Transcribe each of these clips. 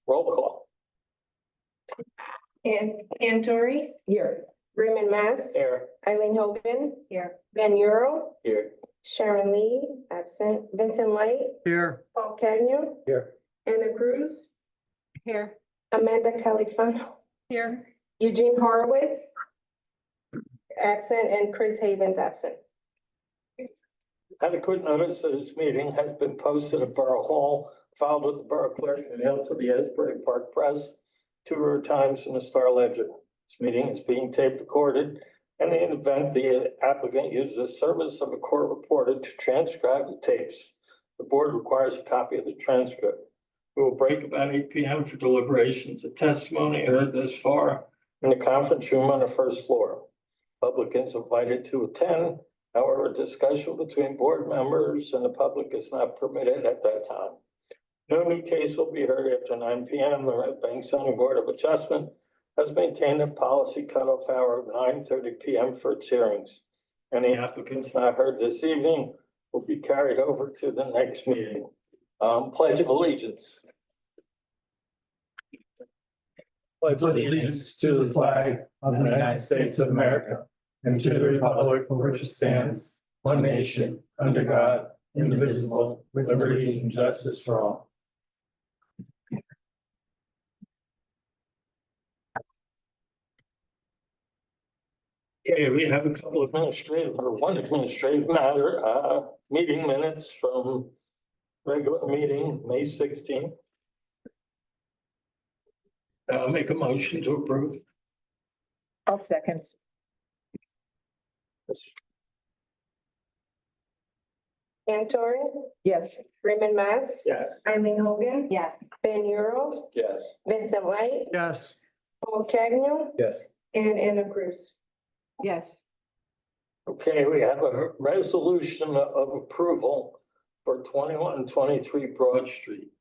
Roll call. Tori. Here. Raymond Mass. Here. Eileen Hogan. Here. Ben Euro. Here. Sharon Lee, absent. Vincent Light. Here. Paul Cagnon. Here. Anna Cruz. Here. Amanda Califano. Here. Eugene Horowitz. Absent, and Chris Havens absent. Adequate notice of this meeting has been posted at Borough Hall, filed with the Borough Clerk, and mailed to the Asbury Park Press, Two River Times, and the Star Ledger. This meeting is being taped recorded, and in the event the applicant uses the service of a court reporter to transcribe the tapes, the board requires a copy of the transcript. We will break about 8 p.m. for deliberations. The testimony heard thus far in the conference room on the first floor. Public is invited to attend. However, discussion between board members and the public is not permitted at that time. No new case will be heard after 9 p.m. The Red Bank Zoning Board of Adjustment has maintained a policy cutoff hour of 9:30 p.m. for its hearings. Any applicants not heard this evening will be carried over to the next meeting. Pledge of allegiance. Pledge allegiance to the flag of the United States of America and to the republic for which it stands, one nation, under God, indivisible, with liberty and justice for all. Okay, we have a couple of one administrative matter, meeting minutes from regular meeting, May 16th. I'll make a motion to approve. I'll second. Tori. Yes. Raymond Mass. Yes. Eileen Hogan. Yes. Ben Euro. Yes. Vincent Light. Yes. Paul Cagnon. Yes. And Anna Cruz. Yes. Okay, we have a resolution of approval for 2123 Broad Street.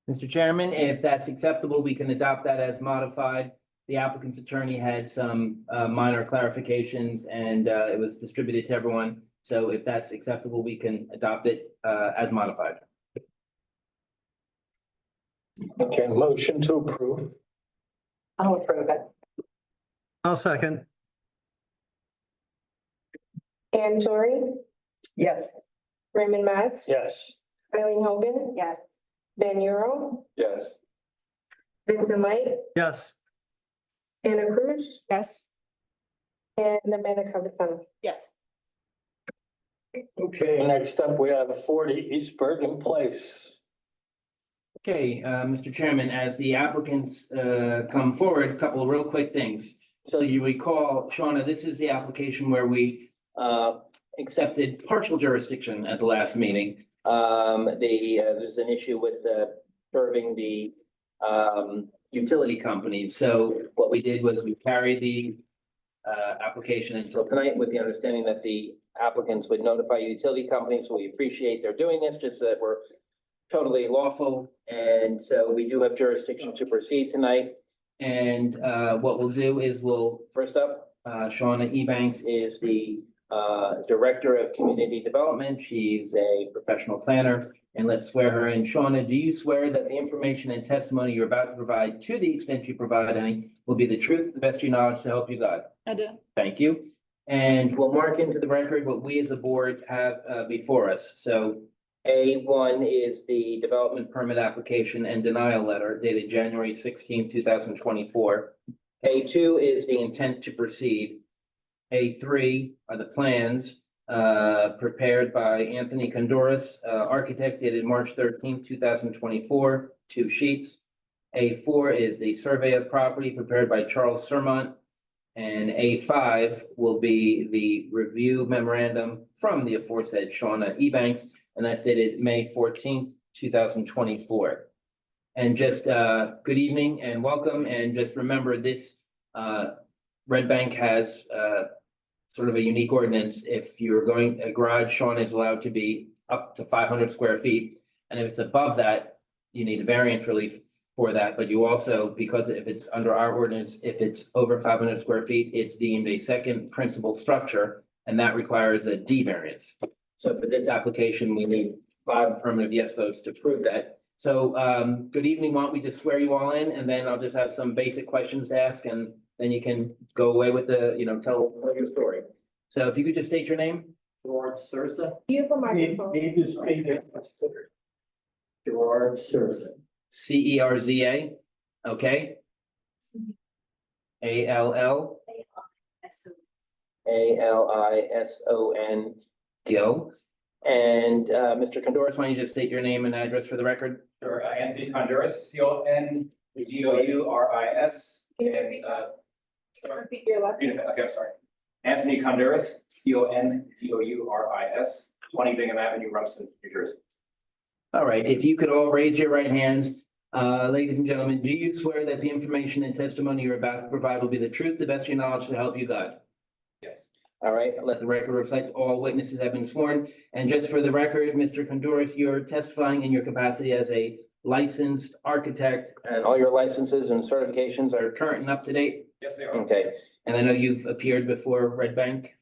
Mr. Chairman, if that's acceptable, we can adopt that as modified. The applicant's attorney had some minor clarifications and it was distributed to everyone. So if that's acceptable, we can adopt it as modified. Okay, motion to approve. I'll approve it. I'll second. Tori. Yes. Raymond Mass. Yes. Eileen Hogan. Yes. Ben Euro. Yes. Vincent Light. Yes. Anna Cruz. Yes. And Amanda Califano. Yes. Okay, next up, we have 40 East Bergen Place. Okay, Mr. Chairman, as the applicants come forward, a couple of real quick things. So you recall, Shauna, this is the application where we accepted partial jurisdiction at the last meeting. There's an issue with serving the utility companies. So what we did was we carried the application until tonight with the understanding that the applicants would notify utility companies. So we appreciate they're doing this, just so that we're totally lawful. And so we do have jurisdiction to proceed tonight. And what we'll do is first up, Shauna Ebanks is the Director of Community Development. She's a professional planner, and let's swear her in. Shauna, do you swear that the information and testimony you're about to provide, to the extent you provide any, will be the truth, to the best of your knowledge, to help you God? I do. Thank you. And we'll mark into the record what we as a board have before us. So A1 is the development permit application and denial letter dated January 16, 2024. A2 is the intent to proceed. A3 are the plans prepared by Anthony Condoris, architect, dated March 13, 2024, 2 sheets. A4 is the survey of property prepared by Charles Sermont. And A5 will be the review memorandum from the aforesaid Shauna Ebanks, and that's dated May 14th, 2024. And just good evening and welcome. And just remember, this Red Bank has sort of a unique ordinance. If you're going, a garage, Shauna, is allowed to be up to 500 square feet. And if it's above that, you need a variance relief for that. But you also, because if it's under our ordinance, if it's over 500 square feet, it's deemed a second principal structure, and that requires a D variance. So for this application, we need 5 affirmative yes votes to prove that. So, good evening. Why don't we just swear you all in, and then I'll just have some basic questions to ask, and then you can go away with the, tell your story. So if you could just state your name. Gerard Sursa. Use the Need microphone. to speak it. Gerard Sursa. Cerza, okay? ALL. ALISON, Gil. And, Mr. Condoris, why don't you just state your name and address for the record? Sure, Anthony Conduris, CONDOURIS. Can you repeat? Repeat your last name. Okay, I'm sorry. Anthony Conduris, CONDOURIS, 20 Bingham Avenue, Rumson, New Jersey. All right, if you could all raise your right hands. Ladies and gentlemen, do you swear that the information and testimony you're about to provide will be the truth, the best of your knowledge, to help you God? Yes. All right, let the record reflect all witnesses have been sworn. And just for the record, Mr. Condoris, you're testifying in your capacity as a licensed architect, and all your licenses and certifications are current and up to date? Yes, they are. Okay, and I know you've appeared before Red Bank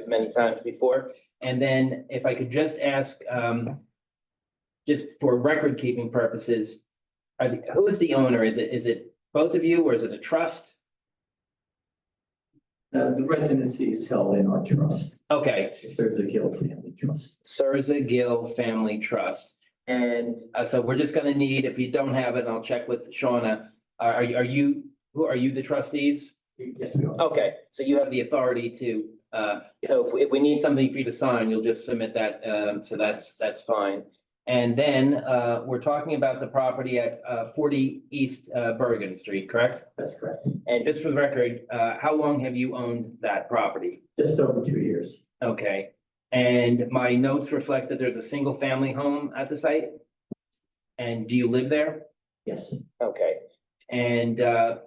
many times before. And then if I could just ask, just for record keeping purposes, who is the owner? Is it both of you, or is it a trust? The residency is held in our trust, Okay, Sursa Gill Family Trust. Sursa Gill Family Trust. And so we're just gonna need, if you don't have it, and I'll check with Shauna, are you the trustees? Yes, we are. Okay, so you have the authority to, so if we need something for you to sign, you'll just submit that, so that's fine. And then, we're talking about the property at, 40 East, Bergen Street, correct? That's correct. And just for the record, how long have you owned that property? Just over 2 years. Okay, and my notes reflect that there's a single family home at the site? And do you live there? Yes, Okay, and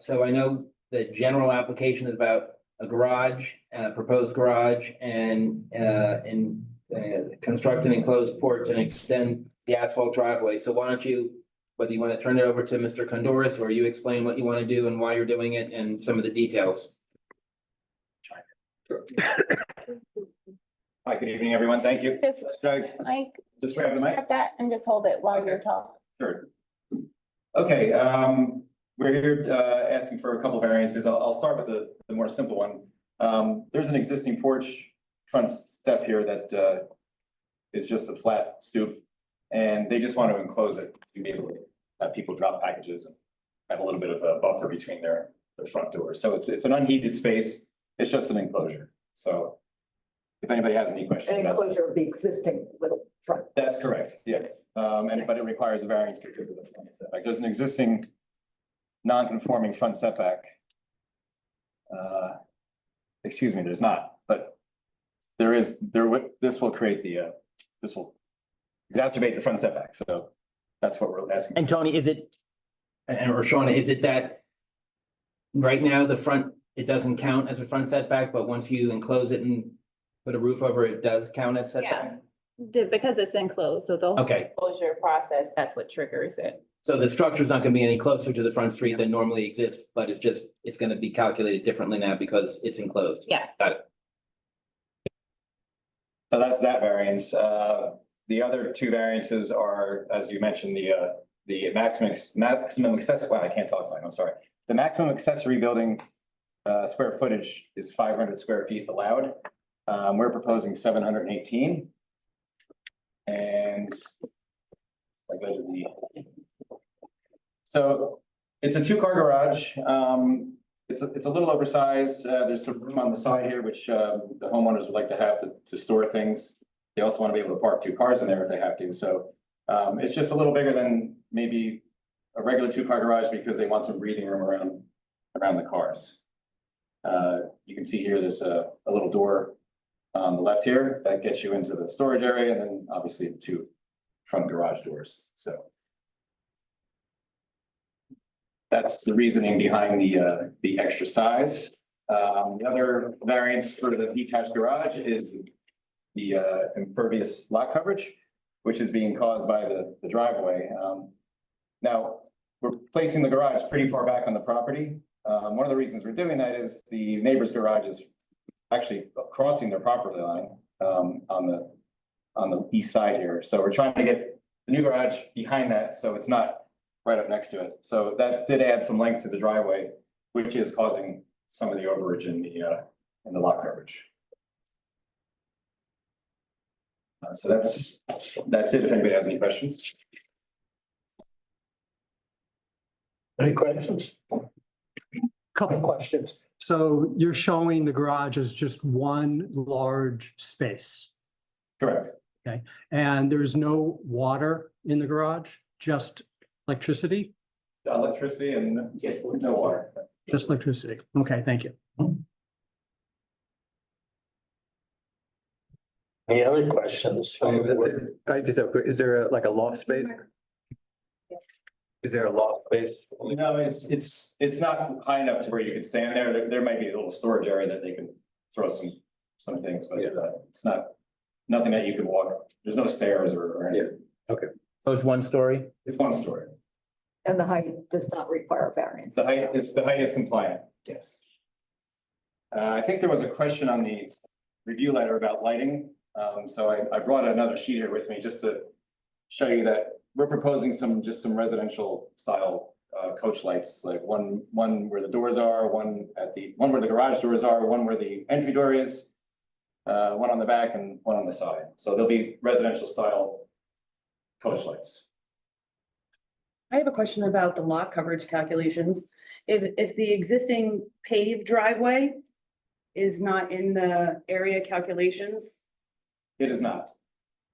so I know the general application is about a garage, proposed garage, and construct an enclosed porch and extend the asphalt driveway. So why don't you, whether you want to turn it over to Mr. Condoris, or you explain what you want to do and why you're doing it and some of the details. Hi, good evening, everyone. Thank you. Just, Should I Mike, just grab the mic? grab that and just hold it while you're Okay. talking. Sure. Okay, we're here asking for a couple variances. I'll start with the more simple one. There's an existing porch front step here that is just a flat stoop. And they just want to enclose it to be able to have people drop packages and have a little bit of a buffer between their front doors. So it's an unheated space. It's just an enclosure. So if anybody has any questions An about that. enclosure of the existing little front. That's correct, yeah. But it requires a variance because of the front setback. There's an existing non-conforming front setback. Excuse me, there's not, but this will create this will exacerbate the front setback, so that's what we're asking. And Tony, is it, or Shauna, is it that right now the front, it doesn't count as a front setback, but once you enclose it and put a roof over it, it does count as setback? Because it's enclosed, so the whole Okay, closure process, that's what triggers it. so the structure's not gonna be any closer to the front street than normally exists, but it's gonna be calculated differently now because it's enclosed. Yeah. Got it. So that's that variance. The other two variances are, as you mentioned, the maximum accessory, wow, I can't talk tonight, I'm sorry. The maximum accessory building square footage is 500 square feet allowed. We're proposing 718. And I go to so it's a two-car garage. It's a little oversized. There's some room on the side here, which the homeowners would like to have to store things. They also want to be able to park two cars in there if they have to. So it's just a little bigger than maybe a regular two-car garage because they want some breathing room around the cars. You can see here, there's a little door on the left here that gets you into the storage area, and then obviously the two front garage doors. So that's the reasoning behind the extra size. The other variance for the detached garage is the impervious lot coverage, which is being caused by the driveway. Now, we're placing the garage pretty far back on the property. One of the reasons we're doing that is the neighbor's garage is actually crossing their property line on the east side here. So we're trying to get the new garage behind that, so it's not right up next to it. So that did add some length to the driveway, which is causing some of the overage in the lot coverage. So that's it, if anybody has any questions. Any questions? Couple questions. So you're showing the garage as just one large space, Correct. and there's no water in the garage, just electricity? Electricity and Yes. no water. Just electricity. Okay, thank you. Any other questions? from the board? I just have, is there like a loft space? Is there a loft space? No, it's not high enough to where you could stand there. There might be a little storage area that they can throw some things, but it's nothing that you could walk. There's no stairs or anything. So it's one story? It's one story. And the height does not require variance. The height is compliant, yes. I think there was a question on the review letter about lighting. So I brought another sheet here with me just to show you that we're proposing some residential style coach lights, like one where the doors are, one where the garage doors are, one where the entry door is, one on the back and one on the side. So there'll be residential style coach lights. I have a question about the lot coverage calculations. If the existing paved driveway is not in the area calculations, It is not.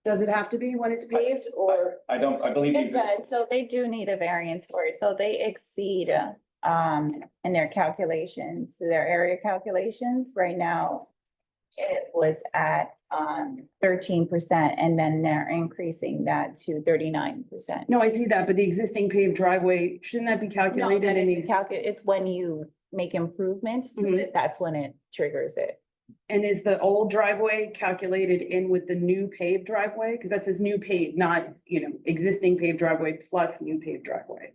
does it have to be when it's paved or? I believe It these. does, so they do need a variance for it, so they exceed, in their calculations, their area calculations, right now. It was at, 13%, and then they're increasing that to 39%. No, I see that, but the existing paved driveway, shouldn't that be No, calculated that in is the, it's when you make improvements to Mhm. it, that's when it triggers it. and is the old driveway calculated in with the new paved driveway? Because that says new paved, not, existing paved driveway plus new paved driveway.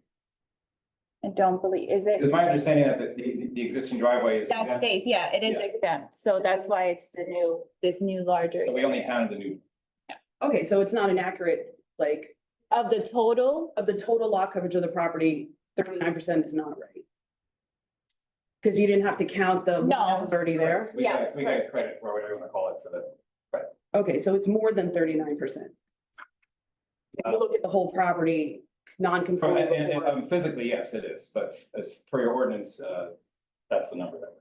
I don't believe, is It's it? my understanding that the existing driveway is. That exempt, stays, yeah, it is Yeah. exempt, so that's why it's this new larger. So we only counted the new. Okay, so it's not an accurate, like, Of the total, of the total lot coverage of the property, 39% is not right. Because you didn't have to count the one that was already there. We got Yes, credit or whatever you want to call it for the. Okay, so it's more than 39%. If you look at the whole property, non-conforming before, Physically, yes, it is, but as per your ordinance, that's the number that.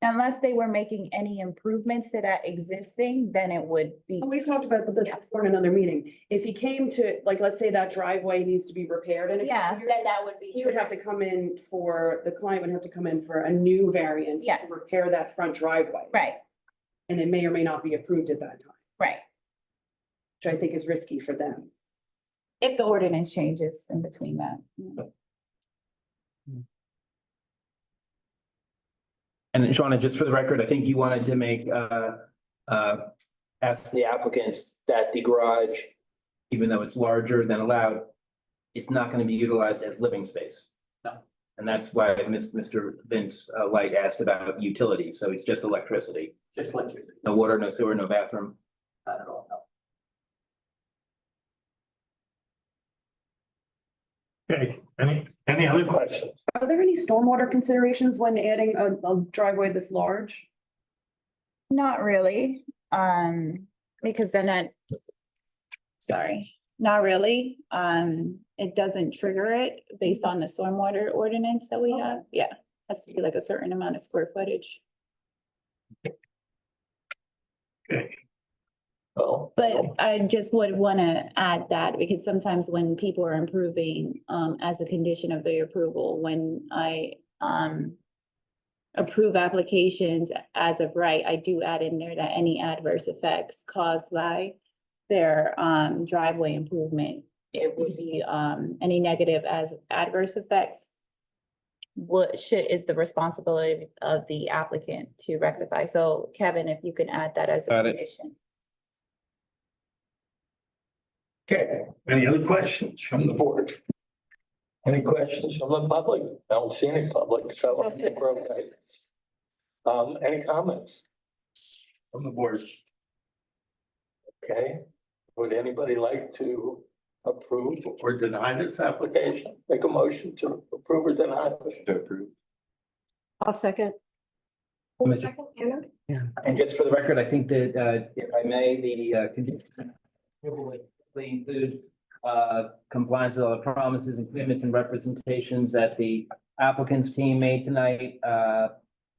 unless they were making any improvements to that existing, then it would be. we've talked about this before in another meeting. If he came to, like, let's say that driveway needs to be repaired in a Yeah, couple years, then that would be. he would have to come in the client would have to come in for a new variance to Yes. repair that front driveway. Right, And it may or may not be approved at that time, right. which I think is risky for them. If the ordinance changes in between that. And Shauna, just for the record, I think you wanted to make, ask the applicants that the garage, even though it's larger than allowed, it's not gonna be utilized as living space. No. And that's why Mr. Vince Light asked about utilities, so it's just electricity, Just electricity, no water, no sewer, no bathroom. not at all, no. Okay, any other questions? Are there any stormwater considerations when adding a driveway this large? Not really, because then not really. It doesn't trigger it based on the stormwater ordinance that we have. Yeah, has to be like a certain amount of square footage. Okay. Well. But I just would want to add that because sometimes when people are improving, as a condition of the approval, when I, approve applications as of right, I do add in there that any adverse effects caused by their, driveway improvement, it would be, any negative as adverse effects is the responsibility of the applicant to rectify. So Kevin, if you can add that as a Got it. condition. Okay, any other questions from the board? Any questions from the public? I don't see any public, so I think we're okay. Any comments from the board? Okay, Would anybody like to approve or deny this application? Make a motion to approve or deny this? To approve. I'll second. Mr. And just for the record, I think that, if I may, the, conditions will include, compliance with all the promises and commitments and representations that the applicant's team made tonight,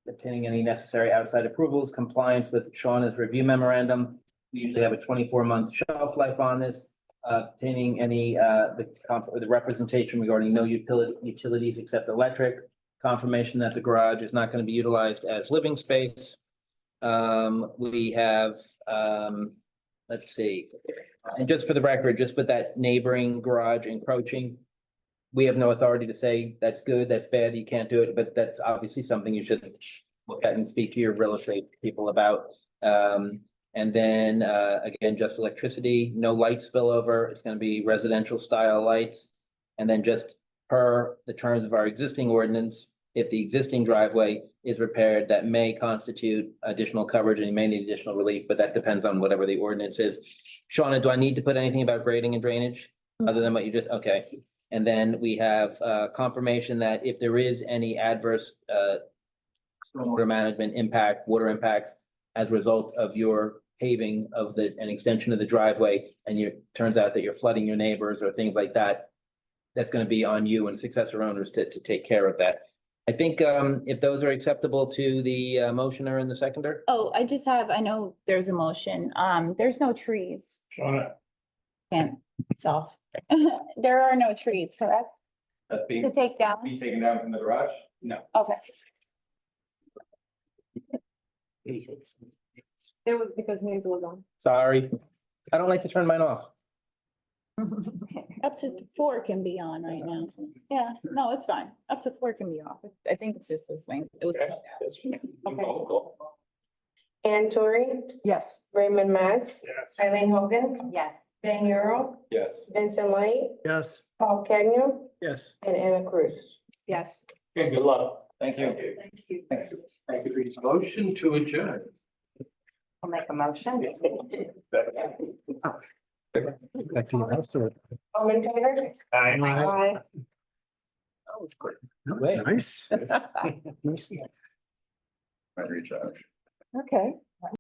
obtaining any necessary outside approvals, compliance with Shauna's review memorandum. We usually have a 24-month shelf life on this, obtaining any, the representation regarding no utilities except electric, confirmation that the garage is not going to be utilized as living space. We have, let's see, and just for the record, just with that neighboring garage encroaching, we have no authority to say that's good, that's bad, you can't do it, but that's obviously something you should look at and speak to your real estate people about. And then, again, just electricity, no light spillover, it's gonna be residential style lights. And then just per the terms of our existing ordinance, if the existing driveway is repaired, that may constitute additional coverage and you may need additional relief, but that depends on whatever the ordinance is. Shauna, do I need to put anything about grading and drainage other than what you just, okay. And then we have confirmation that if there is any adverse stormwater management impact, water impacts as a result of your paving of an extension of the driveway, and turns out that you're flooding your neighbors or things like that, that's gonna be on you and successor owners to take care of that. I think if those are acceptable to the motioner and the seconder. Oh, I know there's a motion. There's no trees. Shauna, Can't, it's off. There are no trees, correct? That's To being, take down? be taken down from the garage? No. Okay. It was because Hazel was on. Sorry, I don't like to turn mine off. Up to 4 can be on right now. Yeah, no, it's fine. Up to 4 can be off. I think it's just this thing. It was. Ann Torrey, Yes. Raymond Mass, yes. Eileen Hogan, Yes. Ben Euro, Yes. Vincent Light, Yes. Paul Cagnon, Yes. and Anna Cruz. Yes. Okay, good luck. Thank you. Thank you. Thanks. Thank you for your motion to adjourn. I'll make a motion. Back to your house or? All in favor? Aye. That was nice. Nice. Might recharge. Okay.